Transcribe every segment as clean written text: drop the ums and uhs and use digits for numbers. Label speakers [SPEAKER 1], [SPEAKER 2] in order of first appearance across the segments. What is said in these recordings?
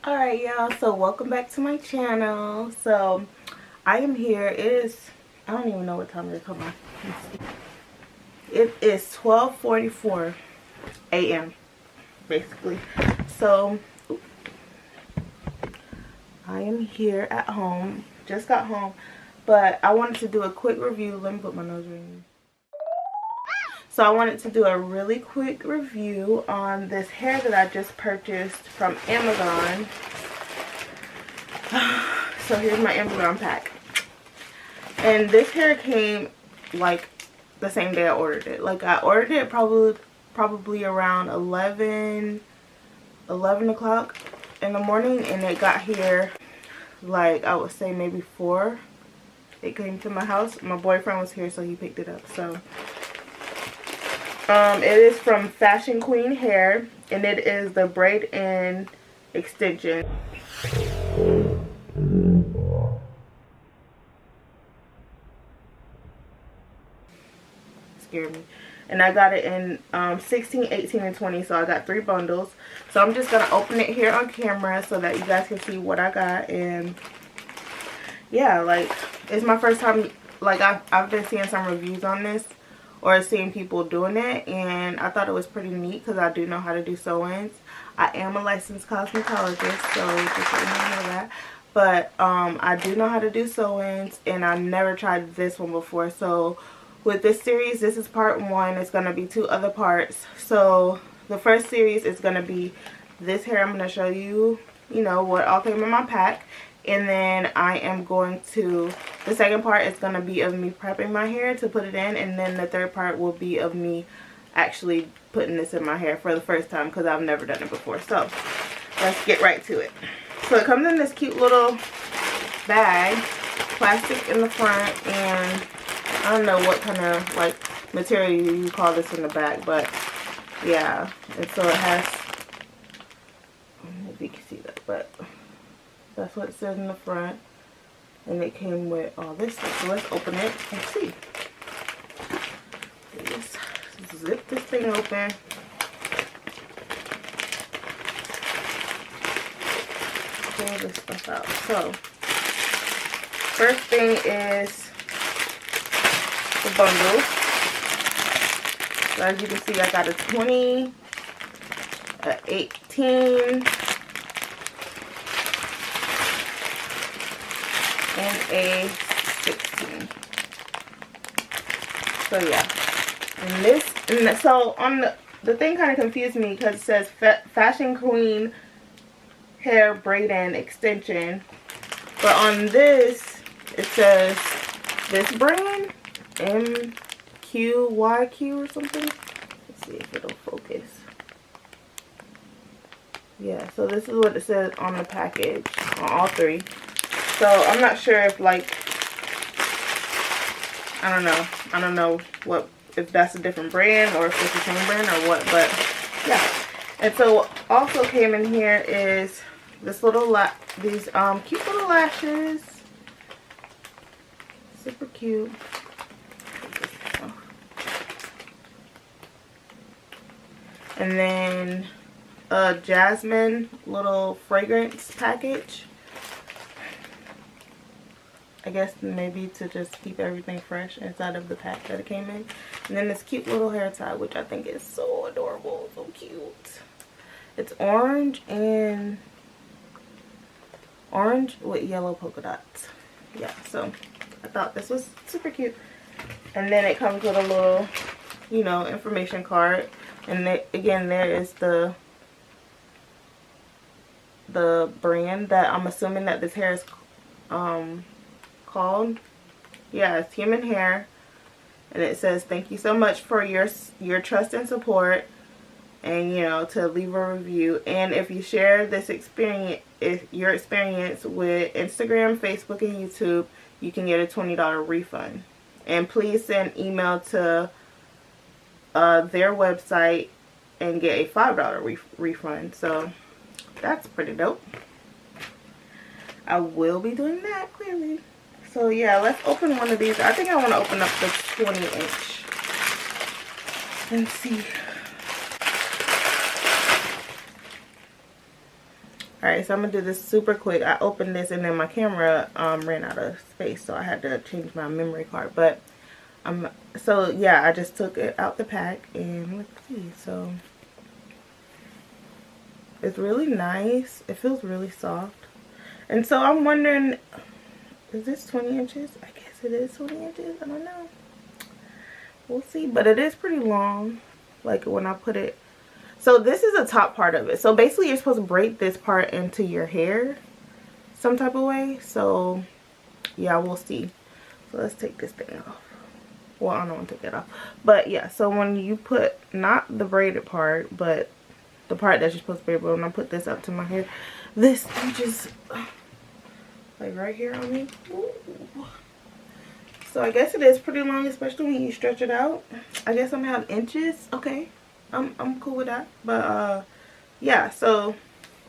[SPEAKER 1] Alright y'all, so welcome back to my channel. So I am here. It is, I don't even know what time it is. Hold on. It is 12:44 a.m. basically. So I am here at home. Just got home, but I wanted to do a quick review. Let me put my nose ring. So I wanted to do a really quick review on this hair that I just purchased from Amazon. So here's my Amazon pack. And this hair came like the same day I ordered it. Like I ordered it probably around 11 o'clock in the morning, and it got here like I would say maybe 4. It came to my house. My boyfriend was here, so he picked it up. So it is from Fashion Queen Hair, and it is the braid and extension. Scared me. And I got it in 16, 18, and 20, so I got 3 bundles. So I'm just gonna open it here on camera so that you guys can see what I got. And yeah, like it's my first time. Like I've been seeing some reviews on this or seeing people doing it, and I thought it was pretty neat because I do know how to do sew-ins. I am a licensed cosmetologist, so just so you know that. But I do know how to do sew-ins, and I never tried this one before. So with this series, this is part 1. It's going to be 2 other parts. So the first series is going to be this hair. I'm going to show you, you know, what all came in my pack. And then I am going to, the second part is going to be of me prepping my hair to put it in. And then the third part will be of me actually putting this in my hair for the first time, because I've never done it before. So let's get right to it. So it comes in this cute little bag, plastic in the front, and I don't know what kind of like material you call this in the back, but yeah. And so it has, I don't know if you can see that, but that's what it says in the front. And it came with all this stuff. So let's open it and see. Let's zip this thing open. Pull this stuff out. So first thing is the bundle. So as you can see, I got a 20, a 18, and a 16. So yeah, and this, and so on the thing kind of confused me because it says Fashion Queen Hair Braid and Extension, but on this it says this brand MQYQ or something. Let's see if it'll focus. Yeah, so this is what it says on the package on all 3. So I'm not sure if like, I don't know what, if that's a different brand or if it's the same brand or what, but yeah. And so also came in here is this little these cute little lashes. Super cute. And then a jasmine little fragrance package. I guess maybe to just keep everything fresh inside of the pack that it came in. And then this cute little hair tie, which I think is so adorable, so cute. It's orange with yellow polka dots. Yeah, so I thought this was super cute. And then it comes with a little, you know, information card. And again, there is the brand that I'm assuming that this hair is called. Yeah, it's Human Hair. And it says, thank you so much for your trust and support, and you know, to leave a review, and if you share this experience, your experience with Instagram, Facebook, and YouTube, you can get a $20 refund. And please send email to their website and get a $5 refund. So that's pretty dope. I will be doing that, clearly. So yeah, let's open one of these. I think I want to open up the 20-inch and see. Alright, so I'm going to do this super quick. I opened this and then my camera ran out of space, so I had to change my memory card. But, so yeah, I just took it out the pack and let's see. So, it's really nice. It feels really soft. And so I'm wondering, is this 20 inches? I guess it is 20 inches. I don't know. We'll see. But it is pretty long. Like when I put it. So this is the top part of it. So basically you're supposed to braid this part into your hair some type of way. So yeah, we'll see. So let's take this thing off. Well, I don't want to take that off. But yeah, so when you put, not the braided part, but the part that you're supposed to braid, but when I put this up to my hair, this just like right here on me. Ooh. So I guess it is pretty long, especially when you stretch it out. I guess I'm gonna have inches. Okay. I'm cool with that. But yeah, so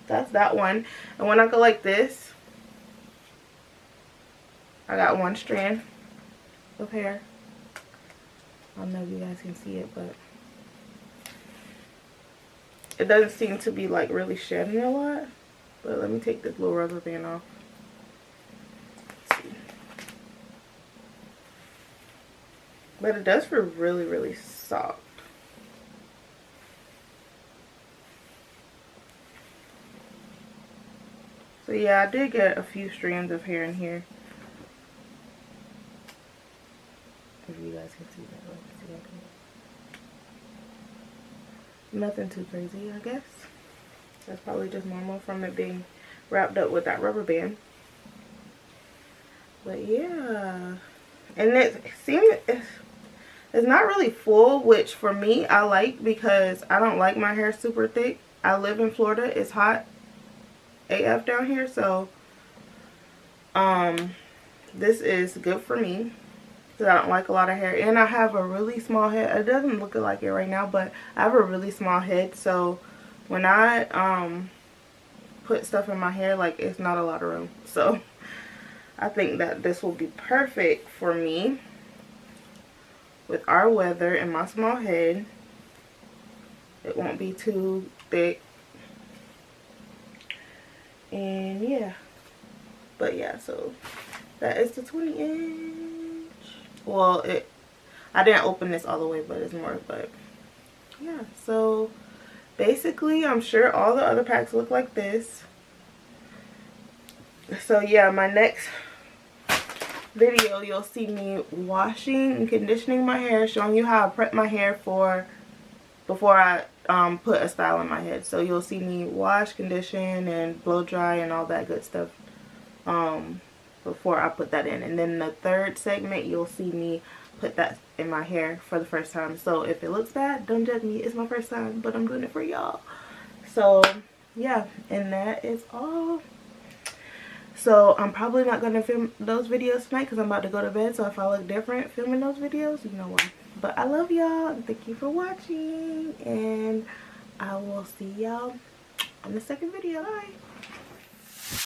[SPEAKER 1] that's that one. And when I go like this, I got one strand of hair. I don't know if you guys can see it, but it doesn't seem to be like really shedding a lot. But let me take this little rubber band off. Let's see. But it does feel really, really soft. So yeah, I did get a few strands of hair in here. If you guys can see that. Nothing too crazy, I guess. That's probably just normal from it being wrapped up with that rubber band. But yeah. And it seems it's not really full, which for me I like because I don't like my hair super thick. I live in Florida. It's hot AF down here, so this is good for me because I don't like a lot of hair, and I have a really small head. It doesn't look like it right now, but I have a really small head, so when I put stuff in my hair, like, it's not a lot of room. So I think that this will be perfect for me with our weather and my small head. It won't be too thick. And yeah, but yeah, so that is the 20 inch. Well, I didn't open this all the way, but it's more. But yeah, so basically I'm sure all the other packs look like this. So yeah, my next video you'll see me washing and conditioning my hair, showing you how I prep my hair for before I put a style in my head. So you'll see me wash, condition, and blow dry and all that good stuff before I put that in. And then the third segment, you'll see me put that in my hair for the first time. So if it looks bad, don't judge me. It's my first time, but I'm doing it for y'all. So yeah, and that is all. So I'm probably not going to film those videos tonight because I'm about to go to bed. So if I look different filming those videos, you know why. But I love y'all, and thank you for watching, and I will see y'all on the second video. Bye.